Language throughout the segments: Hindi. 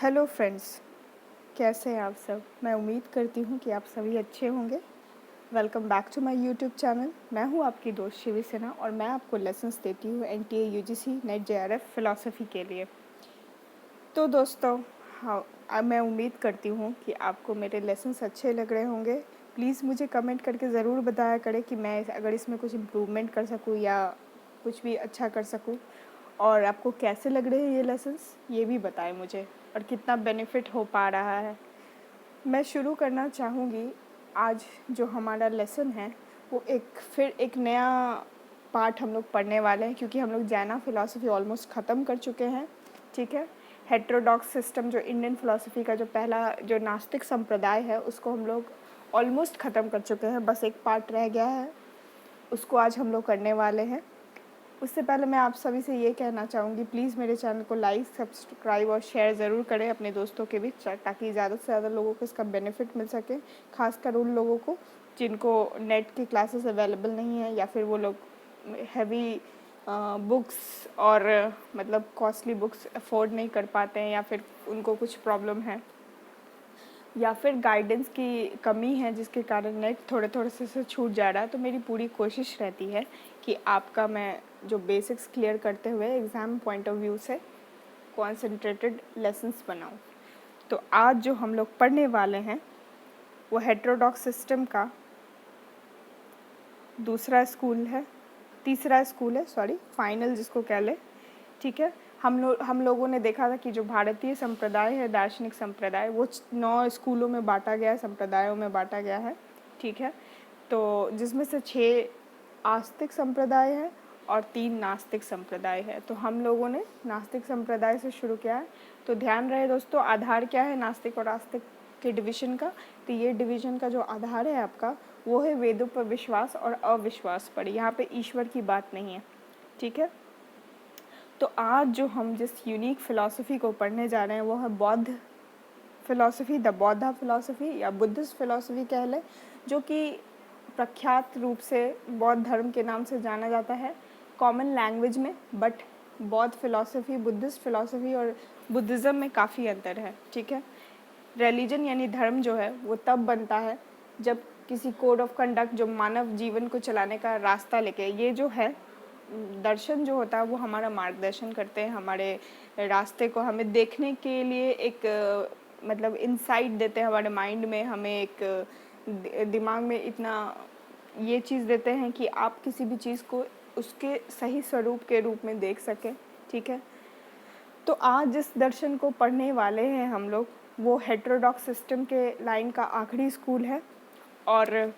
हेलो फ्रेंड्स, कैसे हैं आप सब। मैं उम्मीद करती हूँ कि आप सभी अच्छे होंगे। Welcome back to my YouTube channel. मैं हूँ आपकी दोस्त शिवी सिन्हा और मैं आपको लेसन्स देती हूँ NTA UGC net JRF philosophy के लिए। तो दोस्तों, हाँ, अब मैं उम्मीद करती हूँ कि आपको मेरे लेसन्स अच्छे लग रहे होंगे। प्लीज़ मुझे कमेंट करके ज़रूर बताया करें कि मैं अगर इसमें कुछ इम्प्रूवमेंट कर सकूँ या कुछ भी अच्छा कर सकूँ। और आपको कैसे लग रहे हैं ये लेसन्स, ये भी बताएं मुझे, और कितना बेनिफिट हो पा रहा है। मैं शुरू करना चाहूँगी। आज जो हमारा लेसन है वो फिर एक नया पार्ट हम लोग पढ़ने वाले हैं, क्योंकि हम लोग जैना फ़िलासफ़ी ऑलमोस्ट ख़त्म कर चुके हैं। ठीक है, हेटेरोडॉक्स सिस्टम जो इंडियन फ़िलासफ़ी का जो पहला जो नास्तिक संप्रदाय है उसको हम लोग ऑलमोस्ट ख़त्म कर चुके हैं। बस एक पार्ट रह गया है, उसको आज हम लोग करने वाले हैं। उससे पहले मैं आप सभी से ये कहना चाहूँगी, प्लीज़ मेरे चैनल को लाइक, सब्सक्राइब और शेयर ज़रूर करें अपने दोस्तों के बीच, ताकि ज़्यादा से ज़्यादा लोगों को इसका बेनिफिट मिल सके। खासकर उन लोगों को जिनको नेट की क्लासेस अवेलेबल नहीं है, या फिर वो लोग हैवी बुक्स और मतलब कॉस्टली बुक्स अफोर्ड नहीं कर पाते हैं, या फिर उनको कुछ प्रॉब्लम है, या फिर गाइडेंस की कमी है जिसके कारण नेट थोड़े थोड़े से छूट जा रहा है। तो मेरी पूरी कोशिश रहती है कि आपका मैं जो बेसिक्स क्लियर करते हुए एग्ज़ाम पॉइंट ऑफ व्यू से कॉन्सेंट्रेटेड लेसन्स बनाऊं। तो आज जो हम लोग पढ़ने वाले हैं वो हेटेरोडॉक्स सिस्टम का तीसरा स्कूल है, फाइनल जिसको कह ले। ठीक है, हम लोगों ने देखा था कि जो भारतीय संप्रदाय है, दार्शनिक संप्रदाय, वो 9 स्कूलों में बांटा गया है, संप्रदायों में बांटा गया है। ठीक है, तो जिसमें से 6 आस्तिक संप्रदाय है और 3 नास्तिक संप्रदाय है। तो हम लोगों ने नास्तिक संप्रदाय से शुरू किया है। तो ध्यान रहे दोस्तों, आधार क्या है नास्तिक और आस्तिक के डिवीज़न का। तो ये डिवीज़न का जो आधार है आपका, वो है वेदों पर विश्वास और अविश्वास पर। यहाँ पे ईश्वर की बात नहीं है। ठीक है, तो आज जो हम जिस यूनिक फ़िलासफ़ी को पढ़ने जा रहे हैं वो है बौद्ध फ़िलासफ़ी, द बौद्धा फ़िलासफ़ी या बुद्धिस्ट फ़िलासफ़ी कह लें, जो कि प्रख्यात रूप से बौद्ध धर्म के नाम से जाना जाता है कॉमन लैंग्वेज में। बट बौद्ध फ़िलासफ़ी, बुद्धिस्ट फ़िलासफ़ी और बुद्धिज़्म में काफ़ी अंतर है। ठीक है, रिलीजन यानी धर्म जो है वो तब बनता है जब किसी कोड ऑफ कंडक्ट जो मानव जीवन को चलाने का रास्ता लेके, ये जो है दर्शन जो होता है वो हमारा मार्गदर्शन करते हैं, हमारे रास्ते को हमें देखने के लिए एक मतलब इंसाइट देते हैं हमारे माइंड में, हमें एक दिमाग में इतना ये चीज़ देते हैं कि आप किसी भी चीज़ को उसके सही स्वरूप के रूप में देख सकें। ठीक है, तो आज जिस दर्शन को पढ़ने वाले हैं हम लोग, वो हेटेरोडॉक्स सिस्टम के लाइन का आखिरी स्कूल है। और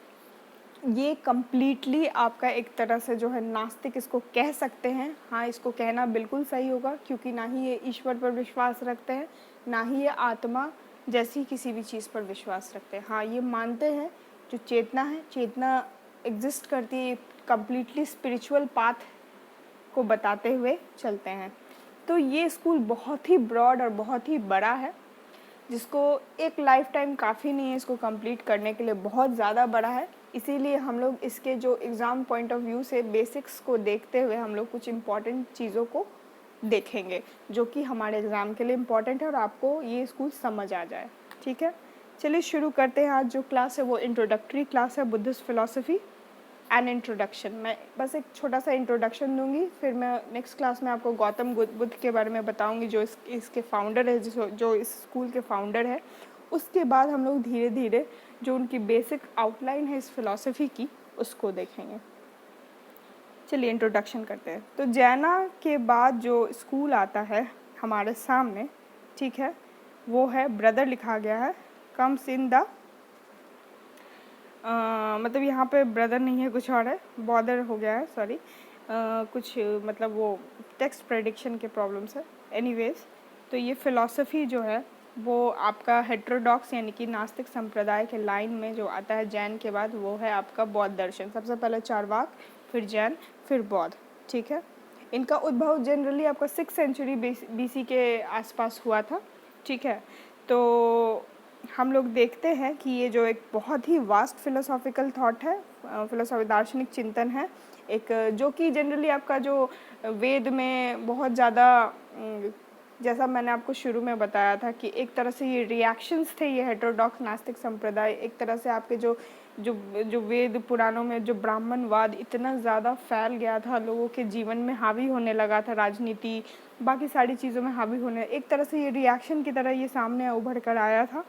ये कम्प्लीटली आपका एक तरह से जो है नास्तिक इसको कह सकते हैं। हाँ, इसको कहना बिल्कुल सही होगा, क्योंकि ना ही ये ईश्वर पर विश्वास रखते हैं, ना ही ये आत्मा जैसी किसी भी चीज़ पर विश्वास रखते हैं। हाँ, ये मानते हैं जो चेतना है, चेतना एग्जिस्ट करती है, कम्प्लीटली स्पिरिचुअल पाथ को बताते हुए चलते हैं। तो ये स्कूल बहुत ही ब्रॉड और बहुत ही बड़ा है, जिसको एक लाइफ टाइम काफ़ी नहीं है इसको कंप्लीट करने के लिए, बहुत ज़्यादा बड़ा है। इसीलिए हम लोग इसके जो एग्ज़ाम पॉइंट ऑफ व्यू से बेसिक्स को देखते हुए हम लोग कुछ इम्पॉर्टेंट चीज़ों को देखेंगे जो कि हमारे एग्ज़ाम के लिए इम्पॉर्टेंट है और आपको ये स्कूल समझ आ जाए। ठीक है, चलिए शुरू करते हैं। आज जो क्लास है वो इंट्रोडक्टरी क्लास है, बुद्धिस्ट फ़िलासफ़ी एन इंट्रोडक्शन। मैं बस एक छोटा सा इंट्रोडक्शन दूंगी, फिर मैं नेक्स्ट क्लास में आपको गौतम बुद्ध के बारे में बताऊंगी, जो इसके फाउंडर है, जो इस स्कूल के फाउंडर है। उसके बाद हम लोग धीरे धीरे जो उनकी बेसिक आउटलाइन है इस फिलॉसफी की, उसको देखेंगे। चलिए इंट्रोडक्शन करते हैं। तो जैना के बाद जो स्कूल आता है हमारे सामने, ठीक है, वो है ब्रदर लिखा गया है, कम्स इन द मतलब यहाँ पे ब्रदर नहीं है, कुछ और है, बॉदर हो गया है, सॉरी, कुछ मतलब वो टेक्स्ट प्रेडिक्शन के प्रॉब्लम्स है। एनीवेज, तो ये फ़िलासफ़ी जो है वो आपका हेटेरोडॉक्स यानी कि नास्तिक संप्रदाय के लाइन में जो आता है जैन के बाद, वो है आपका बौद्ध दर्शन। सबसे पहले चारवाक, फिर जैन, फिर बौद्ध। ठीक है, इनका उद्भव जनरली आपका 6th सेंचुरी BC के आसपास हुआ था। ठीक है, तो हम लोग देखते हैं कि ये जो एक बहुत ही वास्ट फिलोसॉफिकल थॉट है, दार्शनिक चिंतन है, एक जो कि जनरली आपका जो वेद में बहुत ज़्यादा जैसा मैंने आपको शुरू में बताया था कि एक तरह से ये रिएक्शंस थे, ये हेटेरोडॉक्स नास्तिक संप्रदाय एक तरह से आपके जो जो जो वेद पुराणों में जो ब्राह्मणवाद इतना ज़्यादा फैल गया था, लोगों के जीवन में हावी होने लगा था, राजनीति बाकी सारी चीज़ों में हावी होने, एक तरह से ये रिएक्शन की तरह ये सामने उभर कर आया था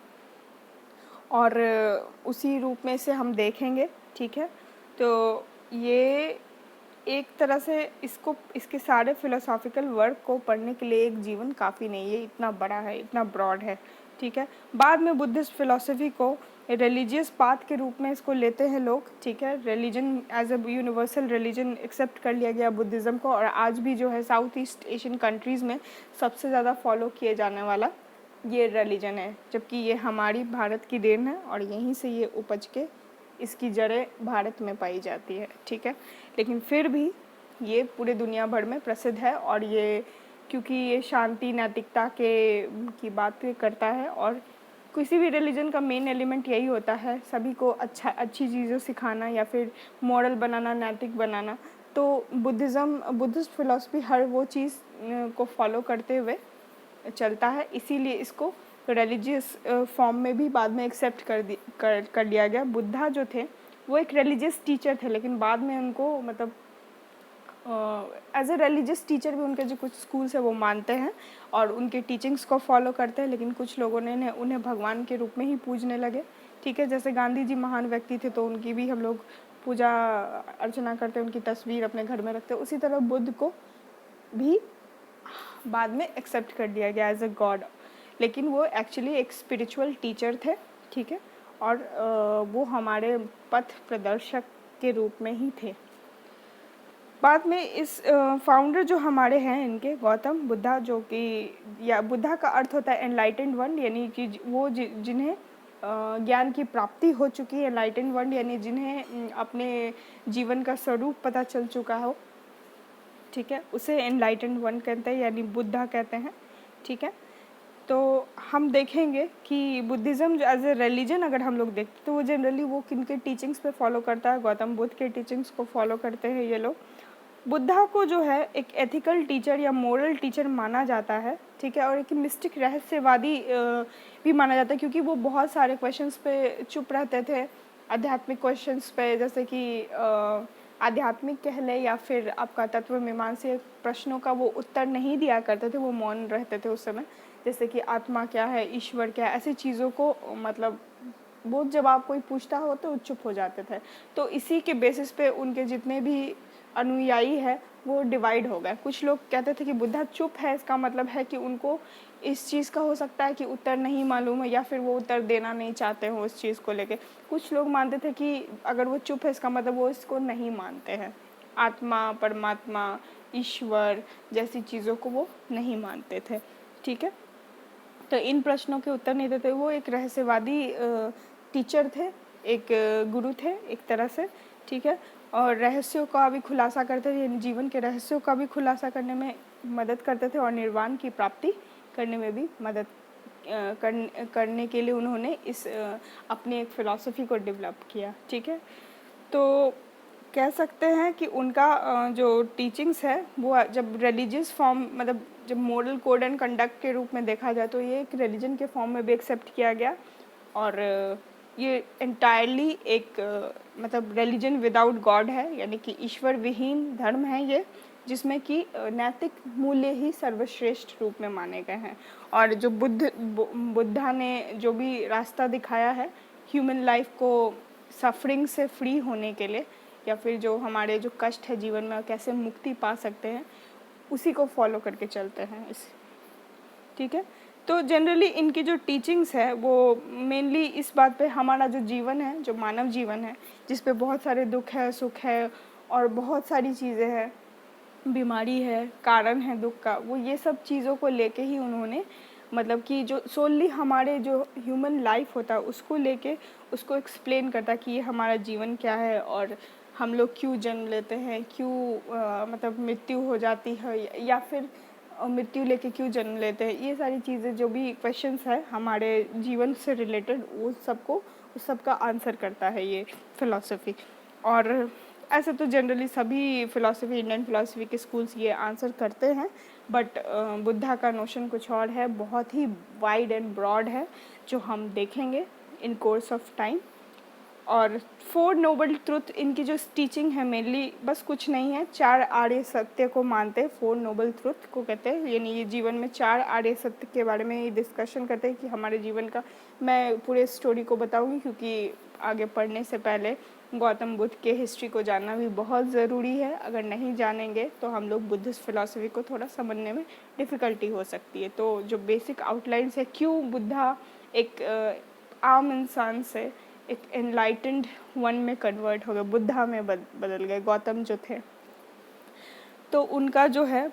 और उसी रूप में से हम देखेंगे। ठीक है, तो ये एक तरह से इसको इसके सारे फिलोसॉफिकल वर्क को पढ़ने के लिए एक जीवन काफ़ी नहीं है, इतना बड़ा है, इतना ब्रॉड है। ठीक है, बाद में बुद्धिस्ट फिलोसफी को रिलीजियस पाथ के रूप में इसको लेते हैं लोग। ठीक है, religion as a universal religion accept कर लिया गया बुद्धिज़्म को, और आज भी जो है साउथ ईस्ट एशियन कंट्रीज़ में सबसे ज़्यादा फॉलो किए जाने वाला ये रिलीजन है, जबकि ये हमारी भारत की देन है और यहीं से ये उपज के इसकी जड़ें भारत में पाई जाती है। ठीक है, लेकिन फिर भी ये पूरे दुनिया भर में प्रसिद्ध है, और ये क्योंकि ये शांति नैतिकता की बात करता है, और किसी भी रिलीजन का मेन एलिमेंट यही होता है, सभी को अच्छी चीज़ें सिखाना या फिर मॉरल बनाना, नैतिक बनाना। तो बुद्धिस्ट फिलॉसफी हर वो चीज़ को फॉलो करते हुए चलता है, इसीलिए इसको रिलीजियस फॉर्म में भी बाद में एक्सेप्ट कर लिया गया। बुद्धा जो थे वो एक रिलीजियस टीचर थे, लेकिन बाद में उनको मतलब एज ए रिलीजियस टीचर भी उनके जो कुछ स्कूल्स है वो मानते हैं और उनके टीचिंग्स को फॉलो करते हैं, लेकिन कुछ लोगों ने उन्हें भगवान के रूप में ही पूजने लगे। ठीक है, जैसे गांधी जी महान व्यक्ति थे तो उनकी भी हम लोग पूजा अर्चना करते हैं, उनकी तस्वीर अपने घर में रखते हैं। उसी तरह बुद्ध को भी बाद में एक्सेप्ट कर दिया गया एज अ गॉड, लेकिन वो एक्चुअली एक स्पिरिचुअल टीचर थे। ठीक है, और वो हमारे पथ प्रदर्शक के रूप में ही थे। बाद में इस फाउंडर जो हमारे हैं इनके गौतम बुद्धा, जो कि या बुद्धा का अर्थ होता है एनलाइटेंड वन, यानी कि वो जिन्हें ज्ञान की प्राप्ति हो चुकी है। एनलाइटेंड वन यानी जिन्हें अपने जीवन का स्वरूप पता चल चुका हो। ठीक है, उसे एनलाइटेंड वन कहते हैं, यानी बुद्धा कहते हैं। ठीक है, तो हम देखेंगे कि बुद्धिज़्म एज ए रिलीजन अगर हम लोग देखते तो वो जनरली वो किन के टीचिंग्स पे फॉलो करता है, गौतम बुद्ध के टीचिंग्स को फॉलो करते हैं ये लोग। बुद्धा को जो है एक एथिकल टीचर या मोरल टीचर माना जाता है। ठीक है, और एक मिस्टिक रहस्यवादी भी माना जाता है, क्योंकि वो बहुत सारे क्वेश्चंस पे चुप रहते थे, आध्यात्मिक क्वेश्चंस पे, जैसे कि आध्यात्मिक कह ले या फिर आपका तत्व मीमांसा प्रश्नों का वो उत्तर नहीं दिया करते थे, वो मौन रहते थे उस समय। जैसे कि आत्मा क्या है, ईश्वर क्या है, ऐसी चीज़ों को मतलब वो जब आप कोई पूछता हो तो चुप हो जाते थे। तो इसी के बेसिस पे उनके जितने भी अनुयायी है वो डिवाइड हो गए। कुछ लोग कहते थे कि बुद्धा चुप है, इसका मतलब है कि उनको इस चीज़ का हो सकता है कि उत्तर नहीं मालूम है, या फिर वो उत्तर देना नहीं चाहते हो उस चीज़ को लेके। कुछ लोग मानते थे कि अगर वो चुप है इसका मतलब वो इसको नहीं मानते हैं, आत्मा, परमात्मा, ईश्वर जैसी चीज़ों को वो नहीं मानते थे। ठीक है, तो इन प्रश्नों के उत्तर नहीं देते। वो एक रहस्यवादी टीचर थे, एक गुरु थे एक तरह से। ठीक है, और रहस्यों का भी खुलासा करते थे, जीवन के रहस्यों का भी खुलासा करने में मदद करते थे, और निर्वाण की प्राप्ति करने में भी मदद करने के लिए उन्होंने इस अपनी एक फ़िलॉसफी को डेवलप किया। ठीक है, तो कह सकते हैं कि उनका जो टीचिंग्स है वो जब रिलीजियस फॉर्म मतलब जब मॉरल कोड एंड कंडक्ट के रूप में देखा जाए तो ये एक रिलीजन के फॉर्म में भी एक्सेप्ट किया गया, और ये एंटायरली एक मतलब रिलीजन विदाउट गॉड है, यानी कि ईश्वर विहीन धर्म है ये, जिसमें कि नैतिक मूल्य ही सर्वश्रेष्ठ रूप में माने गए हैं। और जो बुद्धा ने जो भी रास्ता दिखाया है ह्यूमन लाइफ को सफरिंग से फ्री होने के लिए, या फिर जो हमारे जो कष्ट है जीवन में कैसे मुक्ति पा सकते हैं, उसी को फॉलो करके चलते हैं इस। ठीक है, तो जनरली इनकी जो टीचिंग्स है वो मेनली इस बात पे हमारा जो जीवन है, जो मानव जीवन है, जिस पे बहुत सारे दुख है, सुख है और बहुत सारी चीज़ें हैं, बीमारी है, कारण है दुख का, वो ये सब चीज़ों को लेके ही उन्होंने मतलब कि जो सोनली हमारे जो ह्यूमन लाइफ होता है उसको लेके उसको एक्सप्लेन करता कि ये हमारा जीवन क्या है और हम लोग क्यों जन्म लेते हैं, क्यों मतलब मृत्यु हो जाती है, या फिर मृत्यु लेके क्यों जन्म लेते हैं। ये सारी चीज़ें जो भी क्वेश्चंस है हमारे जीवन से रिलेटेड, वो सबको उस सब का आंसर करता है ये फ़िलॉसफी। और ऐसे तो जनरली सभी फ़िलॉसफी, इंडियन फ़िलॉसफी के स्कूल्स ये आंसर करते हैं, बट बुद्धा का नोशन कुछ और है, बहुत ही वाइड एंड ब्रॉड है, जो हम देखेंगे इन कोर्स ऑफ टाइम। और 4 नोबल ट्रुथ, इनकी जो टीचिंग है मेनली बस कुछ नहीं है, 4 आर्य सत्य को मानते हैं, 4 नोबल ट्रुथ को कहते हैं, यानी ये जीवन में 4 आर्य सत्य के बारे में डिस्कशन करते हैं कि हमारे जीवन का। मैं पूरे स्टोरी को बताऊंगी क्योंकि आगे पढ़ने से पहले गौतम बुद्ध के हिस्ट्री को जानना भी बहुत ज़रूरी है। अगर नहीं जानेंगे तो हम लोग बुद्धिस्ट फिलॉसफी को थोड़ा समझने में डिफ़िकल्टी हो सकती है। तो जो बेसिक आउटलाइंस है, क्यों बुद्धा एक आम इंसान से एक एनलाइटेंड वन में कन्वर्ट हो गए, बुद्धा में बदल गए गौतम जो थे। तो उनका जो है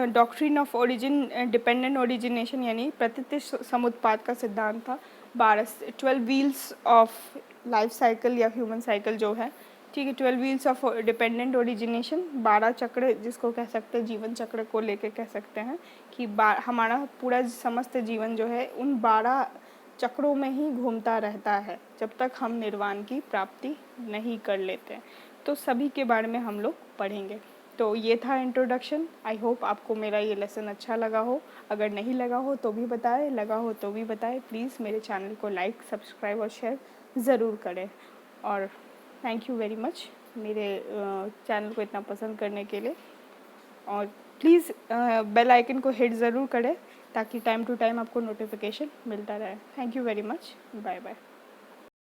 doctrine of origin dependent origination, यानी प्रकृति समुत्पाद का सिद्धांत था। 12 व्हील्स ऑफ लाइफ साइकिल या ह्यूमन साइकिल जो है, ठीक है, 12 व्हील्स ऑफ डिपेंडेंट ओरिजिनेशन, 12 चक्र जिसको कह सकते हैं, जीवन चक्र को लेके कह सकते हैं कि हमारा पूरा समस्त जीवन जो है उन 12 चक्रों में ही घूमता रहता है जब तक हम निर्वाण की प्राप्ति नहीं कर लेते। तो सभी के बारे में हम लोग पढ़ेंगे। तो ये था इंट्रोडक्शन। आई होप आपको मेरा ये लेसन अच्छा लगा हो। अगर नहीं लगा हो तो भी बताएं, लगा हो तो भी बताएं। प्लीज़ मेरे चैनल को लाइक, सब्सक्राइब और शेयर ज़रूर करें। और थैंक यू वेरी मच मेरे चैनल को इतना पसंद करने के लिए। और प्लीज़ बेल आइकन को हिट ज़रूर करें ताकि टाइम टू टाइम आपको नोटिफिकेशन मिलता रहे। Thank you very much. Bye bye.